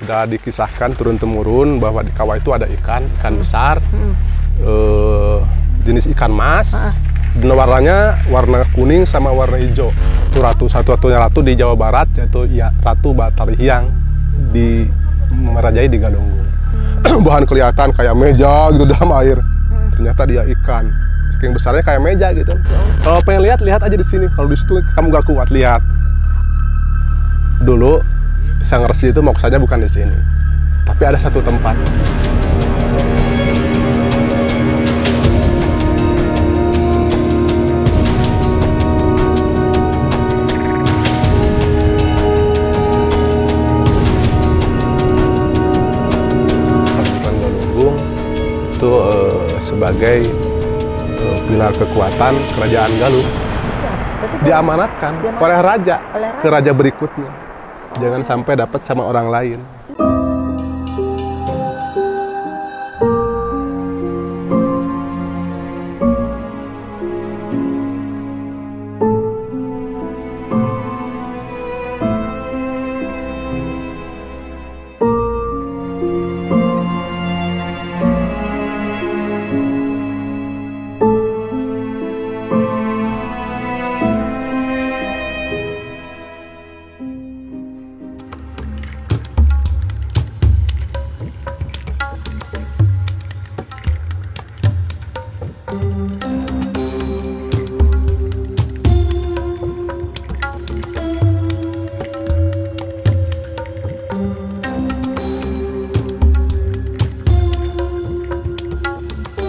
Sudah dikisahkan turun-temurun bahwa di kawah itu ada ikan besar, jenis ikan mas. Dan warnanya warna kuning sama warna hijau. Itu ratu, satu-satunya ratu di Jawa Barat, yaitu ya, Ratu Batarihyang di merajai di Galunggung. Bahan kelihatan kayak meja gitu dalam air. Ternyata dia ikan. Saking besarnya kayak meja gitu. Kalau pengen lihat aja di sini. Kalau di situ kamu gak kuat lihat. Dulu Sang Resi itu maksudnya bukan di sini, tapi ada satu tempat. Itu sebagai pilar kekuatan kerajaan Galuh, diamanatkan oleh raja ke raja berikutnya, jangan sampai dapat sama orang lain.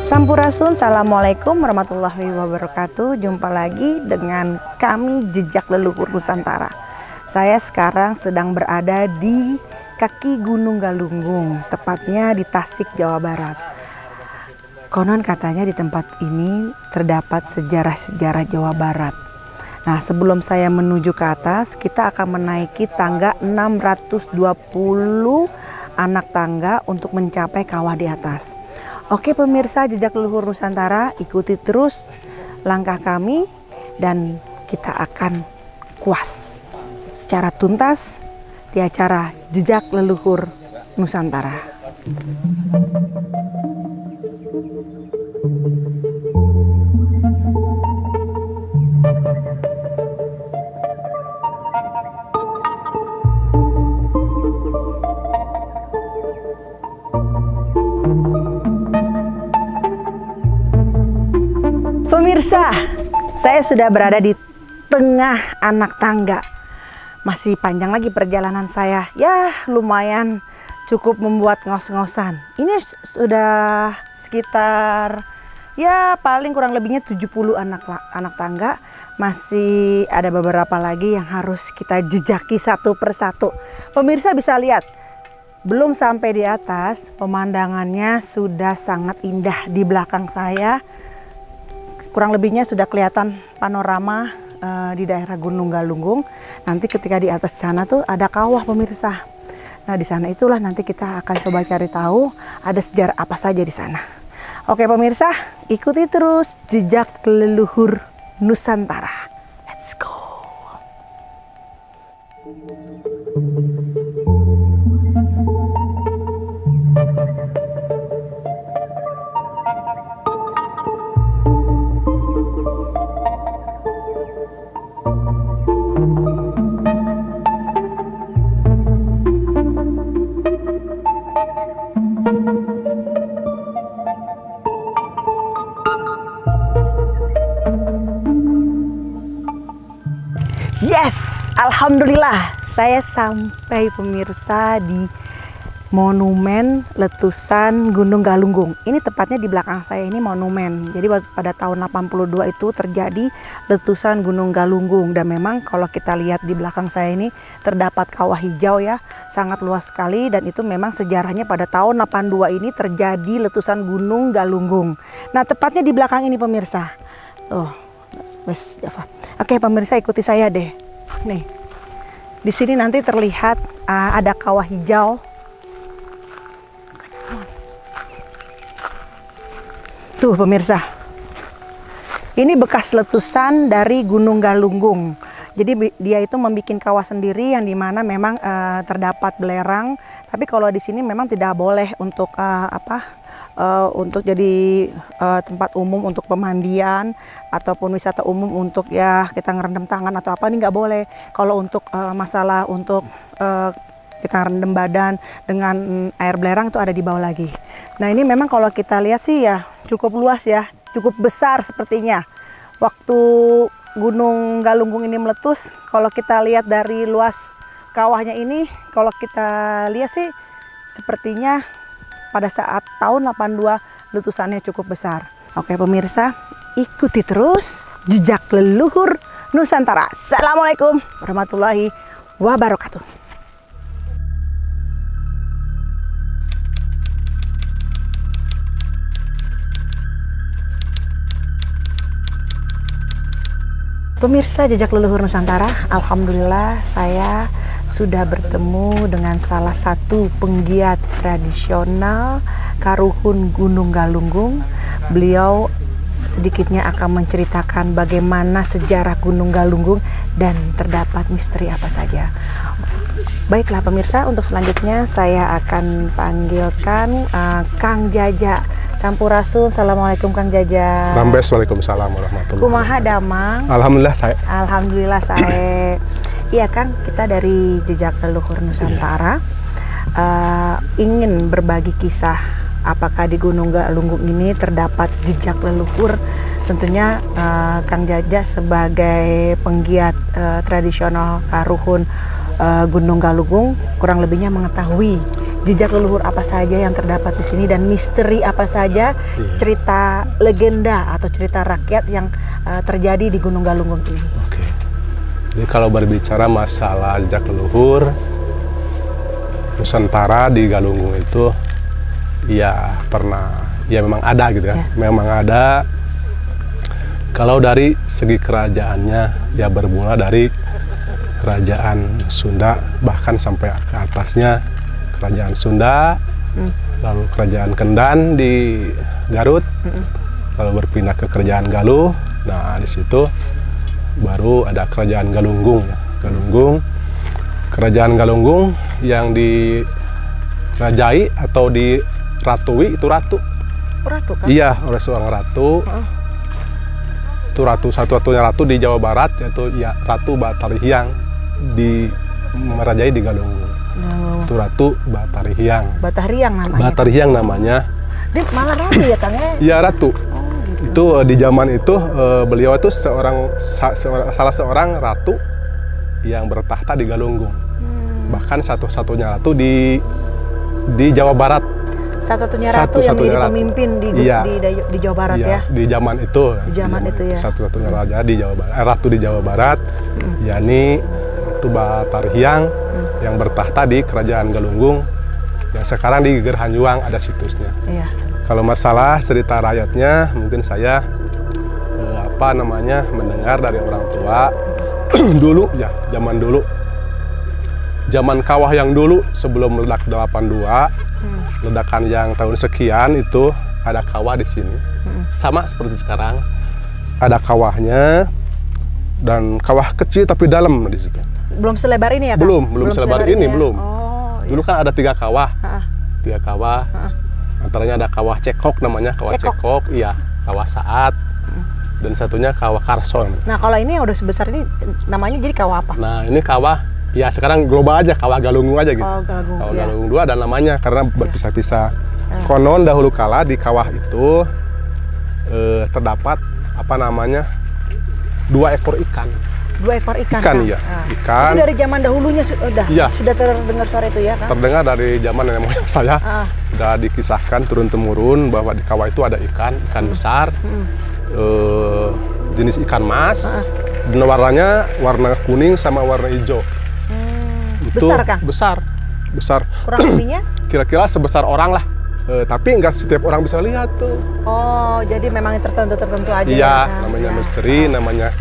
Sampurasun, Assalamualaikum warahmatullahi wabarakatuh. Jumpa lagi dengan kami Jejak Leluhur Nusantara. Saya sekarang sedang berada di kaki Gunung Galunggung, tepatnya di Tasik, Jawa Barat. Konon katanya di tempat ini terdapat sejarah-sejarah Jawa Barat. Nah, sebelum saya menuju ke atas, kita akan menaiki tangga 620 anak tangga untuk mencapai kawah di atas. Oke pemirsa Jejak Leluhur Nusantara, ikuti terus langkah kami dan kita akan kuas secara tuntas di acara Jejak Leluhur Nusantara. Pemirsa, saya sudah berada di tengah anak tangga. Masih panjang lagi perjalanan saya. Ya, lumayan cukup membuat ngos-ngosan. Ini sudah sekitar ya paling kurang lebihnya 70 anak tangga. Masih ada beberapa lagi yang harus kita jejaki satu persatu. Pemirsa bisa lihat, belum sampai di atas, pemandangannya sudah sangat indah di belakang saya. Kurang lebihnya sudah kelihatan panorama di daerah Gunung Galunggung. Nanti ketika di atas sana tuh ada kawah pemirsa. Nah di sana itulah nanti kita akan coba cari tahu ada sejarah apa saja di sana. Oke pemirsa, ikuti terus Jejak Leluhur Nusantara. Let's go. Yes, alhamdulillah saya sampai pemirsa di monumen letusan Gunung Galunggung. Ini tepatnya di belakang saya ini monumen. Jadi pada tahun 82 itu terjadi letusan Gunung Galunggung dan memang kalau kita lihat di belakang saya ini terdapat kawah hijau ya, sangat luas sekali dan itu memang sejarahnya pada tahun 82 ini terjadi letusan Gunung Galunggung. Nah, tepatnya di belakang ini pemirsa. Oh, wes Java. Oke pemirsa, ikuti saya deh. Nih, di sini nanti terlihat ada kawah hijau. Tuh pemirsa, ini bekas letusan dari Gunung Galunggung Jadi dia itu membuat kawah sendiri yang dimana memang terdapat belerang. Tapi kalau di sini memang tidak boleh untuk untuk jadi tempat umum untuk pemandian ataupun wisata umum untuk ya kita ngerendam tangan atau apa, ini nggak boleh. Kalau untuk masalah untuk kita rendam badan dengan air belerang itu ada di bawah lagi. Nah ini memang kalau kita lihat sih ya cukup luas ya, cukup besar sepertinya. Waktu Gunung Galunggung ini meletus, kalau kita lihat dari luas kawahnya ini, kalau kita lihat sih sepertinya pada saat tahun 82 letusannya cukup besar. Oke pemirsa, ikuti terus jejak leluhur Nusantara. Assalamualaikum warahmatullahi wabarakatuh. Pemirsa jejak leluhur Nusantara, alhamdulillah saya sudah bertemu dengan salah satu penggiat tradisional Karuhun Gunung Galunggung. Beliau sedikitnya akan menceritakan bagaimana sejarah Gunung Galunggung dan terdapat misteri apa saja. Baiklah pemirsa, untuk selanjutnya saya akan panggilkan Kang Jaja Sampurasun. Assalamualaikum Kang Jaja. Rambes, waalaikumsalam warahmatullahi Kumaha damang? Alhamdulillah saya. Iya Kang, kita dari Jejak Leluhur Nusantara ingin berbagi kisah apakah di Gunung Galunggung ini terdapat jejak leluhur. Tentunya Kang Jaja sebagai penggiat tradisional Karuhun Gunung Galunggung kurang lebihnya mengetahui jejak leluhur apa saja yang terdapat di sini dan misteri apa saja, cerita legenda atau cerita rakyat yang terjadi di Gunung Galunggung ini. Oke. Jadi kalau berbicara masalah jejak leluhur Nusantara di Galunggung itu ya memang ada gitu kan. Memang ada. Kalau dari segi kerajaannya ya bermula dari kerajaan Sunda, bahkan sampai ke atasnya kerajaan Sunda, lalu kerajaan Kendan di Garut, lalu berpindah ke kerajaan Galuh. Nah di situ baru ada kerajaan Galunggung ya. Kerajaan Galunggung yang dirajai atau diratui itu ratu. Ratu kan? Iya, oleh seorang ratu. Itu ratu satu-satunya ratu di Jawa Barat, yaitu ya Ratu Batarihyang merajai di Galunggung. Itu Ratu Batarihyang. Batarihyang namanya. Dia malah ratu ya Kang ya? Iya ratu. Itu di zaman itu beliau itu salah seorang ratu yang bertahta di Galunggung. Bahkan satu-satunya ratu di Jawa Barat. Satu-satunya ratu yang menjadi pemimpin di Jawa Barat ya? Di zaman itu. Di zaman itu ya. Satu-satunya raja di Jawa Barat, ratu di Jawa Barat, yakni Ratu Batarihyang yang bertahta di Kerajaan Galunggung yang sekarang di Gerhanyuang ada situsnya. Iya. Kalau masalah cerita rakyatnya, mungkin saya mendengar dari orang tua dulu ya, zaman kawah yang dulu sebelum meledak 82, ledakan yang tahun sekian itu ada kawah di sini, sama seperti sekarang, ada kawahnya dan kawah kecil tapi dalam di situ. Belum selebar ini ya Kang? Belum selebar ini, belum. Oh, dulu kan ada 3 kawah, antaranya ada kawah Cekok namanya, kawah Cekok, iya, kawah Saat, dan satunya kawah Karson. Nah kalau ini yang udah sebesar ini namanya jadi kawah apa? Nah ini kawah, ya sekarang global aja, kawah Galunggung aja gitu. Kawah Galunggung 2 ada namanya karena berpisah-pisah. Konon dahulu kala di kawah itu terdapat 2 ekor ikan. 2 ekor ikan. Iya. Ikan. Itu dari zaman dahulunya sudah terdengar suara itu ya Kang? Terdengar dari zaman nenek moyang saya. Sudah dikisahkan turun-temurun bahwa di kawah itu ada ikan besar, jenis ikan mas, dan warna kuning sama warna hijau. Itu besar Kang? Besar. Kurang lebihnya? Kira-kira sebesar orang lah. Tapi nggak setiap orang bisa lihat tuh. Oh, jadi memang tertentu aja. Iya, namanya misteri, namanya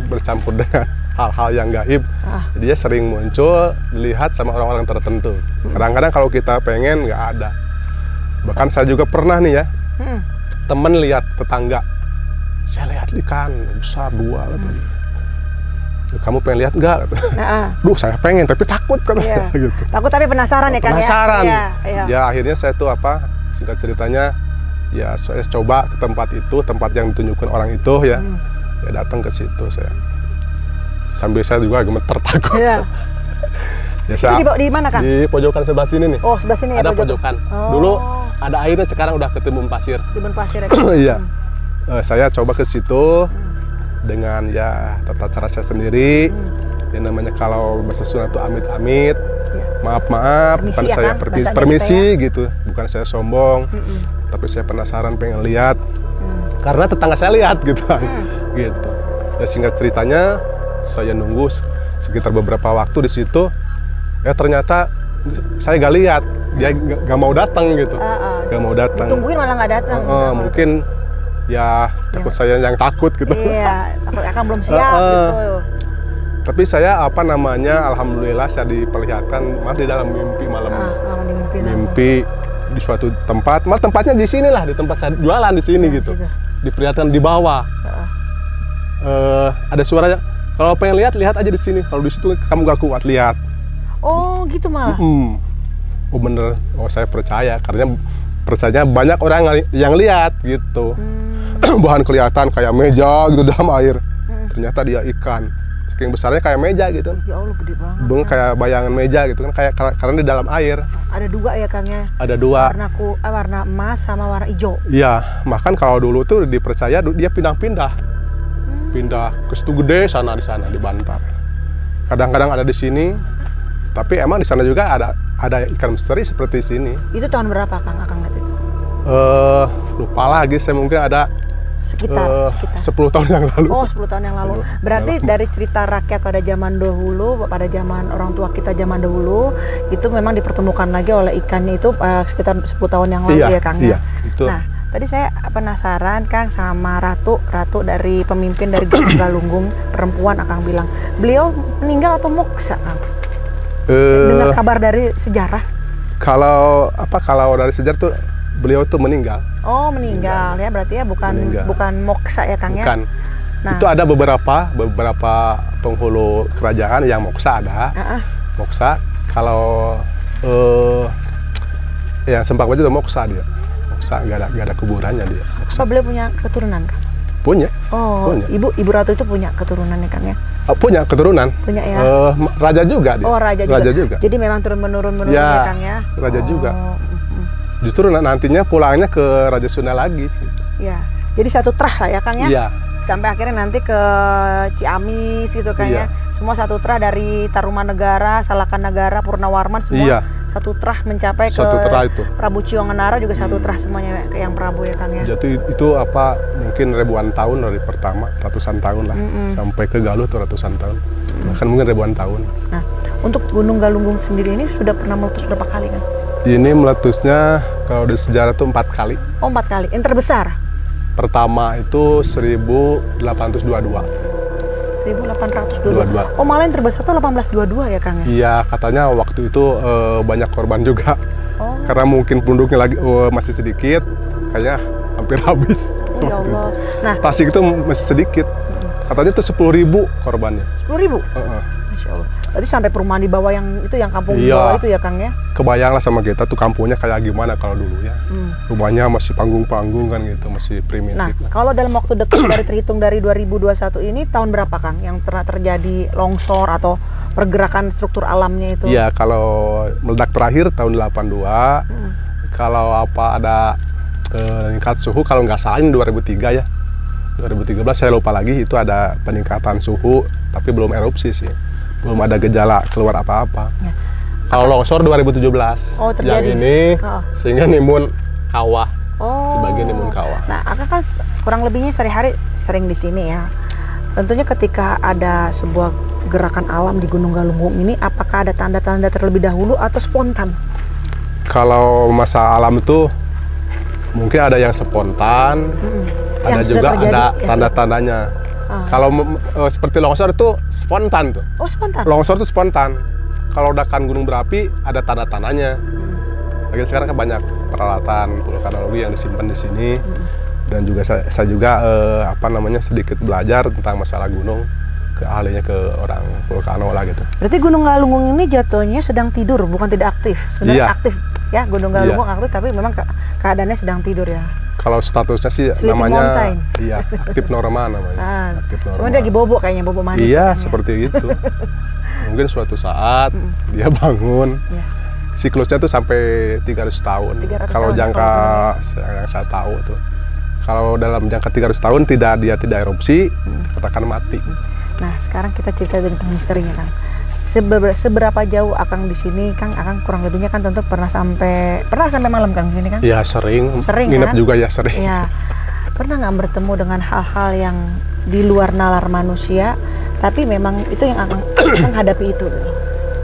bercampur dengan hal-hal yang gaib. Jadi dia sering muncul dilihat sama orang-orang tertentu. Kadang-kadang kalau kita pengen nggak ada. Bahkan saya juga pernah nih ya, temen lihat tetangga, saya lihat ikan besar 2 gitu. kamu pengen lihat nggak? Duh, saya pengen tapi takut kan. Iya. Gitu. Takut tapi penasaran ya Kang ya? Penasaran. Iya. Ya akhirnya saya tuh singkat ceritanya, ya saya coba ke tempat itu, tempat yang ditunjukkan orang itu ya. Ya datang ke situ saya. Sambil saya juga gemeter takut. Iya. Ya, saya itu di mana Kang? Di pojokan sebelah sini nih. Oh, sebelah sini ya. Ada pojokan. Dulu ada airnya, sekarang udah ketimbun pasir. Timbun pasir ya. Iya. Saya coba ke situ dengan ya tata cara saya sendiri. Yang namanya kalau bahasa Sunda itu amit-amit. Maaf, Permisi bukan ya, saya Kang? permisi gitu. Bukan saya sombong. Tapi saya penasaran pengen lihat. Karena tetangga saya lihat gitu. Gitu. Ya singkat ceritanya saya nunggu sekitar beberapa waktu di situ. Ya ternyata saya gak lihat, dia gak mau datang gitu, gak mau datang. Ditungguin malah gak datang. Mungkin ya takut saya yang takut gitu. Iya, takut akan belum siap gitu. Tapi saya alhamdulillah saya diperlihatkan malah di dalam mimpi malam. Mimpi di suatu tempat, malah tempatnya di sini lah, di tempat saya jualan di sini gitu. Diperlihatkan di bawah. Ada suaranya. Kalau pengen lihat aja di sini. Kalau di situ kamu gak kuat lihat. Oh gitu malah. Oh bener. Oh saya percaya karena banyak orang yang lihat gitu. Bahan kelihatan kayak meja gitu dalam air. Ternyata dia ikan. Saking besarnya kayak meja gitu. Ya Allah, gede banget. Kayak bayangan meja gitu kan, kayak karena di dalam air. Ada dua ya Kang ya? Ada dua. Warna emas sama warna hijau. Iya, bahkan kalau dulu tuh dipercaya dia pindah-pindah. Pindah ke situ gede sana di Bantar. Kadang-kadang ada di sini. Tapi emang di sana juga ada ikan misteri seperti sini. Itu tahun berapa Kang Akang lihat itu? Lupa lagi, saya mungkin ada sekitar 10 tahun yang lalu. Oh, 10 tahun yang lalu. Berarti dari cerita rakyat pada zaman dahulu, pada zaman orang tua kita zaman dahulu, itu memang dipertemukan lagi oleh ikannya itu sekitar 10 tahun yang lalu ya Kang ya? Iya, betul. Nah, tadi saya penasaran Kang sama Ratu dari pemimpin dari Gunung Galunggung, perempuan Akang bilang. Beliau meninggal atau moksa Kang? Dengar kabar dari sejarah? Kalau dari sejarah tuh beliau tuh meninggal. Oh meninggal ya, berarti ya bukan moksa ya Kang ya? Bukan. Nah, itu ada beberapa penghulu kerajaan yang moksa ada. Moksa. Kalau yang Sempak Baja itu moksa dia. Moksa nggak ada kuburannya dia. Moksa. Apa beliau punya keturunan Kang? Punya. Oh, punya. Ibu Ratu itu punya keturunannya Kang ya? Punya keturunan. Punya ya. Raja juga dia. Oh, raja juga. Jadi memang turun menurun ya, Kang ya. Raja juga. Justru nantinya pulangnya ke Raja Sunda lagi. Ya. Jadi satu trah lah ya Kang ya. Iya. Sampai akhirnya nanti ke Ciamis gitu kan ya. Semua satu trah dari Tarumanegara, Salakan Negara, Purnawarman semua. Satu trah mencapai ke Prabu Ciongenara juga satu trah semuanya ke yang Prabu ya Kang ya. Jadi itu mungkin ribuan tahun dari pertama, ratusan tahun lah. Sampai ke Galuh tuh ratusan tahun. Bahkan mungkin ribuan tahun. Nah, untuk Gunung Galunggung sendiri ini sudah pernah meletus berapa kali kan? Ini meletusnya kalau di sejarah tuh 4 kali. Oh 4 kali, yang terbesar? Pertama itu 1822. 1822. Oh malah yang terbesar tuh 1822 ya Kang ya? Iya, katanya waktu itu banyak korban juga. Karena mungkin penduduknya lagi masih sedikit, kayaknya hampir habis. Oh ya Allah. Nah, Tasik itu masih sedikit. Katanya itu 10.000 korbannya. 10.000? Masya Allah. Berarti sampai perumahan di bawah yang kampung di bawah itu ya Kang ya? Kebayanglah sama kita tuh kampungnya kayak gimana kalau dulu ya. Rumahnya masih panggung-panggung kan gitu, masih primitif. Nah, kalau dalam waktu dekat terhitung dari 2021 ini tahun berapa Kang yang terjadi longsor atau pergerakan struktur alamnya itu? Iya, kalau meledak terakhir tahun 82. Kalau ada meningkat suhu, kalau nggak salah ini 2003 ya. 2013 saya lupa lagi, itu ada peningkatan suhu tapi belum erupsi sih. Belum ada gejala keluar apa-apa. Ya. Kalau longsor 2017, yang ini sehingga nimbun kawah, sebagian nimbun kawah. Nah, Akang kan kurang lebihnya sehari-hari sering di sini ya. Tentunya ketika ada sebuah gerakan alam di Gunung Galunggung ini, apakah ada tanda-tanda terlebih dahulu atau spontan? Kalau masa alam itu mungkin ada yang spontan, ada juga ada tanda-tandanya. Kalau seperti longsor itu spontan tuh. Oh spontan? Longsor itu spontan. Kalau ledakan gunung berapi ada tanda-tandanya. Lagi sekarang kan banyak peralatan vulkanologi yang disimpan di sini. Dan juga saya juga sedikit belajar tentang masalah gunung. ke ahlinya ke orang vulkano lah gitu. Berarti Gunung Galunggung ini jatuhnya sedang tidur, bukan tidak aktif. Sebenarnya aktif ya, Gunung Galunggung aktif, tapi memang keadaannya sedang tidur ya. Kalau statusnya sih Sleeping namanya mountain. iya, aktif normal namanya. Aktif normal. Cuma dia lagi bobok kayaknya, bobok manis. Iya, seperti itu. Mungkin suatu saat dia bangun. Iya. Siklusnya tuh sampai 300 tahun. 300 kalau tahun, jangka yang saya tahu tuh. Kalau dalam jangka 300 tahun dia tidak erupsi, katakan mati. Nah, sekarang kita cerita tentang misterinya, Kang. Seberapa jauh Akang di sini, Kang? Akang kurang lebihnya kan tentu pernah sampai malam, Kang, di sini, Kang? Ya sering nginep kan? juga ya sering. Iya. Pernah nggak bertemu dengan hal-hal yang di luar nalar manusia, tapi memang itu yang Akang hadapi itu?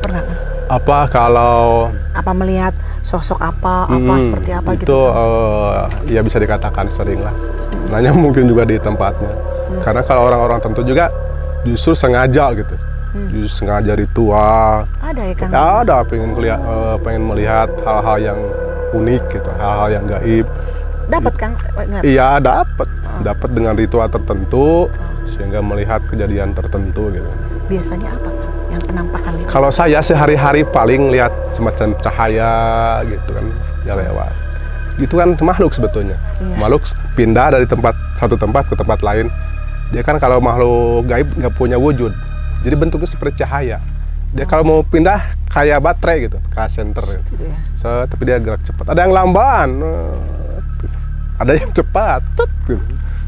Pernah, Kang? Apa melihat sosok apa seperti apa itu, gitu? Ya bisa dikatakan sering lah. Nanya mungkin juga di tempatnya. Karena kalau orang-orang tentu juga justru sengaja gitu. Justru sengaja ritual. Ada ya, Kang? Ada, pengen melihat hal-hal yang unik gitu, hal-hal yang gaib. Dapat, Kang? Iya, dapat dengan ritual tertentu sehingga melihat kejadian tertentu gitu. Biasanya apa, Kang, yang penampakan itu? Kalau saya sehari-hari paling lihat semacam cahaya gitu kan, ya lewat. Gitu kan makhluk sebetulnya. Iya. Makhluk pindah dari satu tempat ke tempat lain. Dia kan kalau makhluk gaib nggak punya wujud. Jadi bentuknya seperti cahaya. Dia kalau mau pindah kayak baterai gitu, ke center gitu. Ya. Tapi dia gerak cepat. Ada yang lamban, ada yang cepat, gitu.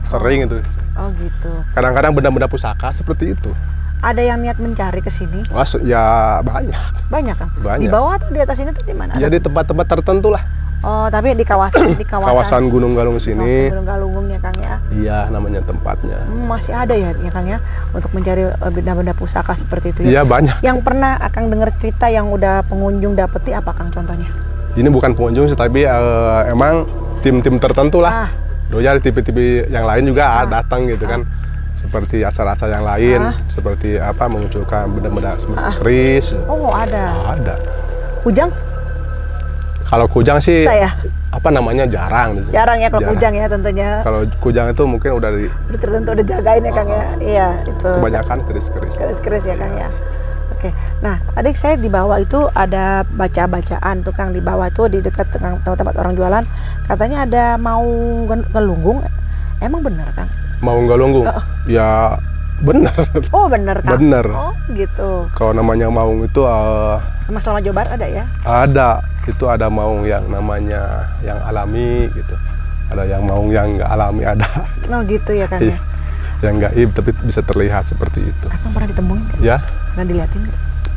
Sering itu. Oh gitu. Kadang-kadang benda-benda pusaka seperti itu. Ada yang niat mencari ke sini? Wah, ya banyak. Banyak, Kang? Banyak. Di bawah atau di atas ini tuh di mana? Ya di tempat-tempat tertentu lah. Oh, tapi di kawasan Gunung Galunggung sini. Gunung Galunggung ya, Kang ya. Iya, namanya tempatnya. Masih ada ya, Kang ya, untuk mencari benda-benda pusaka seperti itu ya. Iya, banyak. Yang pernah Akang dengar cerita yang udah pengunjung dapeti apa, Kang, contohnya? Ini bukan pengunjung sih, tapi emang tim-tim tertentu lah. Doanya di TV-TV yang lain juga datang gitu kan. Seperti acara-acara yang lain, seperti memunculkan benda-benda seperti keris. Oh, ada. Ada. Kujang? Kalau kujang sih, saya jarang. Jarang ya kalau kujang ya tentunya. Kalau kujang itu mungkin udah tertentu udah jagain ya, Kang ya. Iya, itu. Kebanyakan keris-keris. Keris-keris ya, Kang ya. Oke. Nah, tadi saya di bawah itu ada bacaan tuh, Kang, di bawah itu di dekat tempat orang jualan. Katanya ada Maung Galunggung. Emang benar, Kang? Maung Galunggung? Ya benar. Oh, benar, Kang. Benar. Oh, gitu. Kalau namanya Maung itu selama Jawa Barat ada ya? Ada. Itu ada maung yang namanya yang alami gitu. Ada yang maung yang nggak alami ada. Oh gitu ya, Kang ya? Yang gaib tapi bisa terlihat seperti itu. Akang pernah ditemuin? Ya. Pernah dilihatin?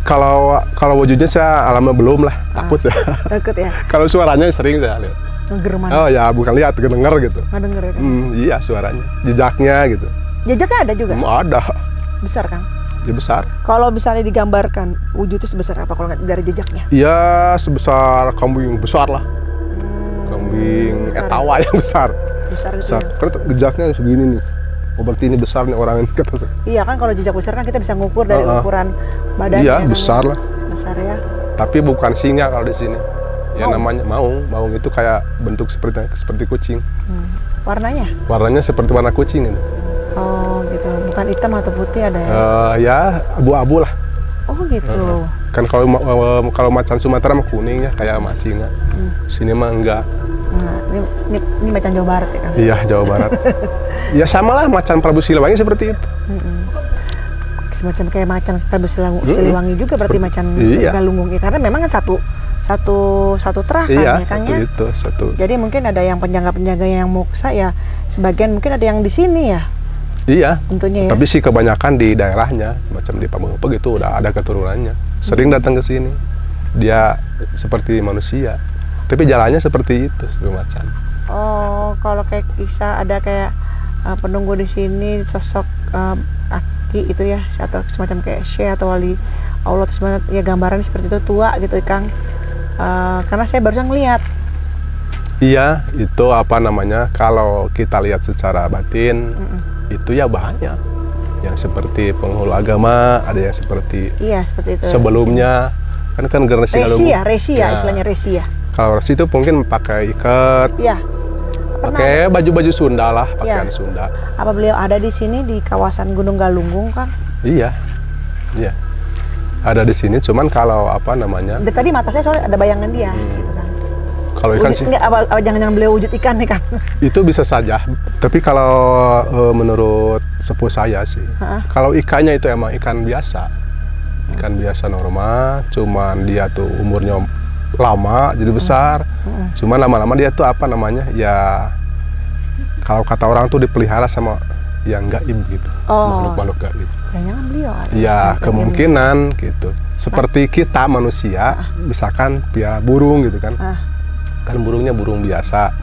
Kalau wujudnya saya alami belum lah. Takut saya. Takut ya? Kalau suaranya sering saya lihat. Ngegerman? Oh ya, bukan lihat, denger gitu. Ngedenger ya, Kang? Iya, suaranya. Jejaknya gitu. Jejaknya ada juga? Ada. Besar, Kang? Ya besar. Kalau misalnya digambarkan wujudnya sebesar apa kalau nggak dari jejaknya? Ya sebesar kambing besar lah. Kambing etawa yang besar. Besar gitu. Besar. Kan jejaknya segini nih. Oh berarti ini besar nih orang ini kata saya. Iya kan, kalau jejak besar kan kita bisa ngukur dari ukuran badannya. Iya, kan, besar lah. Besar ya. Tapi bukan singa kalau di sini. Ya namanya maung. Maung itu kayak bentuk seperti kucing. Warnanya? Warnanya seperti warna kucing itu. Oh gitu, bukan hitam atau putih ada ya? Ya abu-abu lah. Oh gitu. Kan kalau macan Sumatera mah kuning ya kayak sama singa. Sini mah enggak. Nah, ini macan Jawa Barat ya, Kang? Iya, Jawa Barat. Ya sama lah macan Prabu Siliwangi seperti itu. Semacam kayak macan Prabu Siliwangi juga berarti macan Galunggung ya, karena memang kan satu terakan ya, Kang ya. Satu. Jadi mungkin ada yang penjaga-penjaga yang moksa ya, sebagian mungkin ada yang di sini ya. Iya, tentunya ya. Tapi sih kebanyakan di daerahnya, macam di Pamengpeuk itu udah ada keturunannya. Sering datang ke sini. Dia seperti manusia, tapi jalannya seperti itu, seperti macan. Oh, kalau kayak kisah ada kayak penunggu di sini sosok aki itu ya, atau semacam kayak syekh atau wali Allah, terus ya gambaran seperti itu tua gitu, Kang. Karena saya barusan ngeliat. Iya, itu kalau kita lihat secara batin. Itu ya banyak yang seperti penghulu agama, ada yang seperti seperti itu sebelumnya kan generasi resi ya, istilahnya resi ya. Kalau resi itu mungkin pakai ikat, pakai baju-baju Sunda lah, pakaian Sunda. Apa beliau ada di sini di kawasan Gunung Galunggung, Kang? Iya, iya. Ada di sini, cuman kalau apa namanya? Dari tadi mata saya soalnya ada bayangan dia, gitu kan. Kalau ikan sih, Enggak, jangan-jangan beliau wujud ikan nih, Kang. itu bisa saja. Tapi kalau menurut sepuh saya sih, kalau ikannya itu emang ikan biasa normal, cuman dia tuh umurnya lama jadi besar. Cuman lama-lama dia tuh apa namanya? Ya kalau kata orang tuh dipelihara sama yang gaib gitu, makhluk-makhluk gaib. Jangan beliau. Ya kemungkinan gitu. Seperti kita manusia, misalkan piara burung gitu kan. Kan burungnya burung biasa,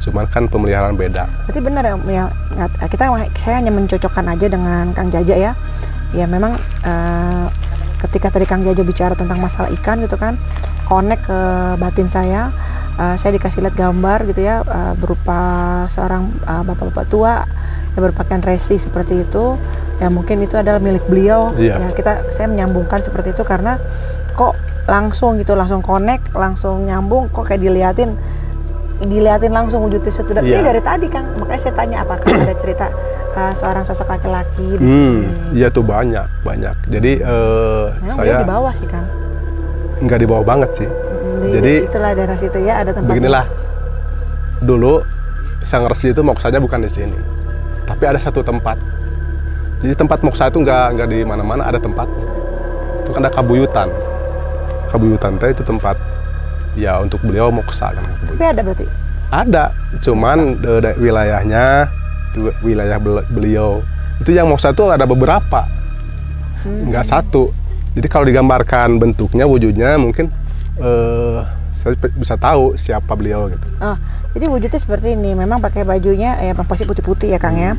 cuman kan pemeliharaan beda. Berarti benar ya, saya hanya mencocokkan aja dengan Kang Jaja ya. Ya memang ketika tadi Kang Jaja bicara tentang masalah ikan gitu kan, connect ke batin saya dikasih lihat gambar gitu ya, berupa seorang bapak-bapak tua yang berpakaian resi seperti itu. Ya mungkin itu adalah milik beliau. Ya saya menyambungkan seperti itu karena kok langsung connect, langsung nyambung, kok kayak diliatin langsung wujudnya itu. Ini dari tadi Kang, makanya saya tanya apakah ada cerita seorang sosok laki-laki di sini. Iya tuh banyak. Jadi saya di bawah sih Kang. Nggak di bawah banget sih. Jadi itulah daerah situ ya, ada tempat. Beginilah, dulu sang resi itu moksanya bukan di sini, tapi ada satu tempat. Jadi tempat moksa itu nggak di mana-mana, ada tempat. Itu kan ada kabuyutan. Kabuyutan itu tempat ya untuk beliau moksa kan. Tapi ada berarti? Ada, cuman wilayahnya itu wilayah beliau. Itu yang moksa itu ada beberapa, nggak satu. Jadi kalau digambarkan bentuknya, wujudnya mungkin saya bisa tahu siapa beliau gitu. Jadi wujudnya seperti ini. Memang pakai bajunya pasti putih-putih ya Kang ya.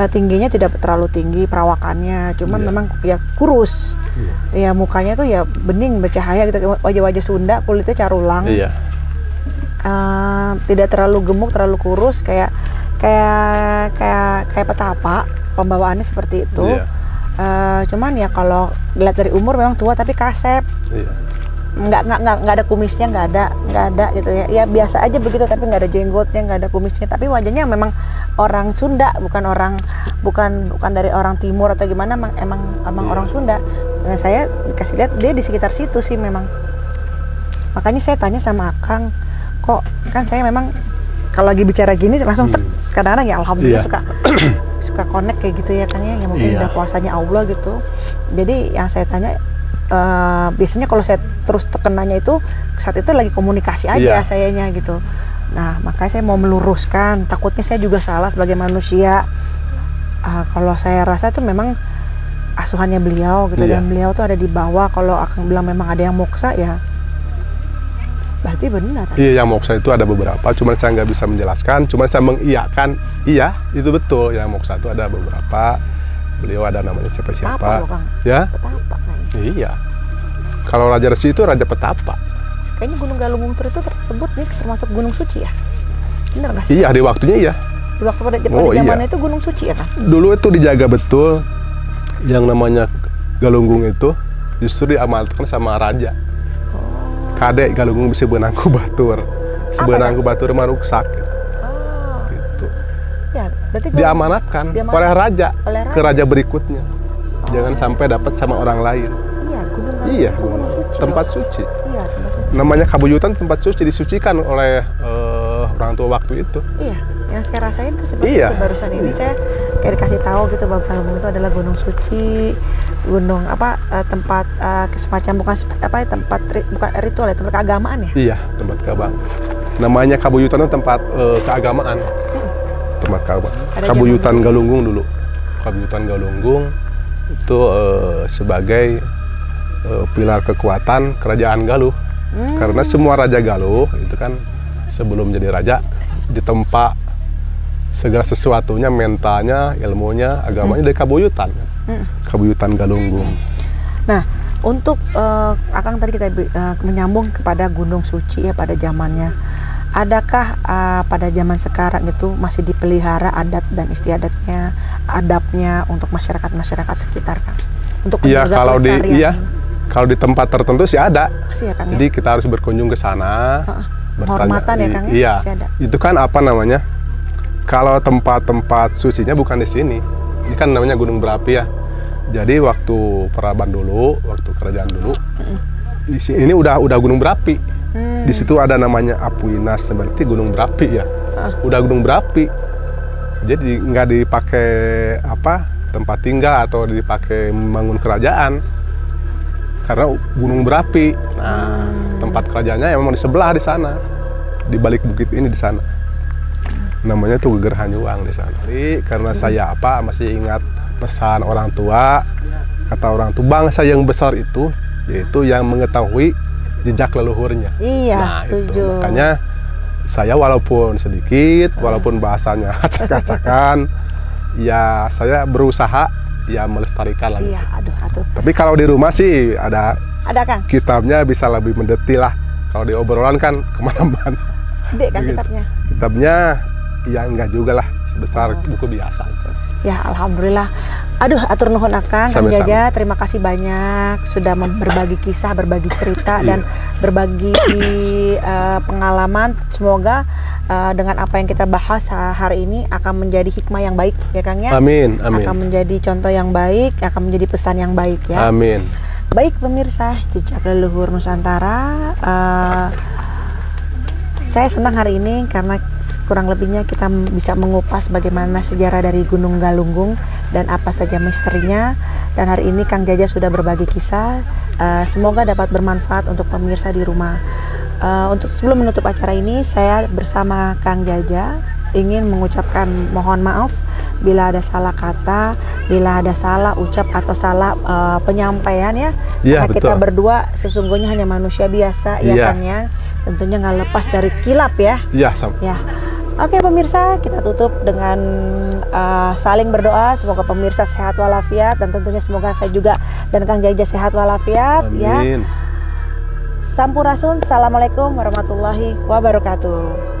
Tingginya tidak terlalu tinggi perawakannya, cuman memang ya kurus. Ya mukanya tuh ya bening bercahaya gitu, wajah-wajah Sunda, kulitnya carulang. Tidak terlalu gemuk, terlalu kurus, kayak petapa, pembawaannya seperti itu. Cuman ya kalau dilihat dari umur memang tua tapi kasep. Nggak ada kumisnya, nggak ada gitu ya. Ya biasa aja begitu, tapi nggak ada jenggotnya, nggak ada kumisnya. Tapi wajahnya memang orang Sunda, bukan dari orang Timur atau gimana, emang orang Sunda. Nah, saya dikasih lihat dia di sekitar situ sih memang. Makanya saya tanya sama Akang, kok kan saya memang kalau lagi bicara gini langsung kadang-kadang ya alhamdulillah suka connect kayak gitu ya Kang ya, mungkin udah kuasanya Allah gitu. Jadi yang saya tanya biasanya kalau saya terus tekenannya itu saat itu lagi komunikasi aja sayanya gitu. Nah makanya saya mau meluruskan, takutnya saya juga salah sebagai manusia. Kalau saya rasa tuh memang asuhannya beliau gitu, dan beliau tuh ada di bawah. Kalau Akang bilang memang ada yang moksa ya berarti benar. Iya, yang moksa itu ada beberapa, cuman saya nggak bisa menjelaskan, cuman saya mengiyakan iya itu betul, yang moksa itu ada beberapa. Beliau ada namanya siapa-siapa. Petapa loh, Kang. Ya? Petapa kayaknya. Iya. Kalau Raja Resi itu Raja Petapa. Kayaknya Gunung Galunggung itu tersebut nih termasuk gunung suci ya? Bener nggak sih? Iya, di waktunya iya. Di waktu pada zaman itu gunung suci ya Kang? Dulu itu dijaga betul. Yang namanya Galunggung itu justru diamalkan sama Raja. Kadek Galunggung bisa benangku batur. Sebenangku batur maruksak. Gitu. Ya, berarti diamanatkan oleh raja ke raja berikutnya. Jangan sampai dapat sama orang lain. Iya, tempat suci. Namanya Kabuyutan, tempat suci, disucikan oleh orang tua waktu itu. Iya, yang saya rasain itu seperti itu barusan ini saya kayak dikasih tahu gitu bahwa Galunggung itu adalah gunung suci, gunung tempat semacam tempat bukan ritual ya, tempat keagamaan ya. Iya, tempat keagamaan. Namanya Kabuyutan itu tempat keagamaan. Tempat Kabuyutan Galunggung dulu. Kabuyutan Galunggung itu sebagai pilar kekuatan kerajaan Galuh. Karena semua raja Galuh itu kan sebelum jadi raja ditempa segala sesuatunya, mentalnya, ilmunya, agamanya dari Kabuyutan. Kabuyutan Galunggung. Nah, untuk Akang tadi kita menyambung kepada Gunung Suci ya pada zamannya. Adakah pada zaman sekarang itu masih dipelihara adat dan istiadatnya, adabnya untuk masyarakat sekitar, Kang? Untuk menjaga pelestarian. Kalau di tempat tertentu sih ada. Masih ya, Kang, jadi kita harus berkunjung ke sana. Penghormatan ya, Kang? Iya. Itu kan apa namanya? Kalau tempat-tempat sucinya bukan di sini. Ini kan namanya gunung berapi ya. Jadi waktu Praban dulu, waktu kerajaan dulu, ini udah gunung berapi. Di situ ada namanya Apuinas, seperti gunung berapi ya. Udah gunung berapi. Jadi nggak dipakai tempat tinggal atau dipakai membangun kerajaan. Karena gunung berapi. Nah, tempat kerajaannya memang di sebelah di sana. Di balik bukit ini di sana. Namanya tuh Geger Hanyuang di sana. Jadi karena saya masih ingat pesan orang tua, kata orang tua, bangsa yang besar itu yaitu yang mengetahui jejak leluhurnya. Iya, nah, setuju. Itu. Makanya saya walaupun sedikit, walaupun bahasanya acak-acakan, ya saya berusaha ya melestarikan lagi. Iya, aduh. Tapi kalau di rumah sih ada Kang? Kitabnya bisa lebih mendetil lah. Kalau di obrolan kan kemana-mana. Gede kan kitabnya? Kitabnya ya enggak juga lah, sebesar buku biasa. Ya, alhamdulillah. Aduh, atur nuhun Akang, Kang Jaja, terima kasih banyak sudah berbagi kisah, berbagi cerita dan berbagi pengalaman. Semoga dengan apa yang kita bahas hari ini akan menjadi hikmah yang baik ya Kang ya. Amin. Akan menjadi contoh yang baik, akan menjadi pesan yang baik ya. Amin. Baik pemirsa, jejak leluhur Nusantara. Saya senang hari ini karena kurang lebihnya kita bisa mengupas bagaimana sejarah dari Gunung Galunggung dan apa saja misterinya. Dan hari ini Kang Jaja sudah berbagi kisah. Semoga dapat bermanfaat untuk pemirsa di rumah. Untuk sebelum menutup acara ini, saya bersama Kang Jaja ingin mengucapkan mohon maaf bila ada salah kata, bila ada salah ucap atau salah penyampaian ya. Karena kita berdua sesungguhnya hanya manusia biasa ya Kang ya. Tentunya nggak lepas dari kilap ya. Iya, sama. Ya. Oke pemirsa, kita tutup dengan saling berdoa. Semoga pemirsa sehat walafiat dan tentunya semoga saya juga dan Kang Jaja sehat walafiat. Amin. Ya. Sampurasun. Assalamualaikum warahmatullahi wabarakatuh.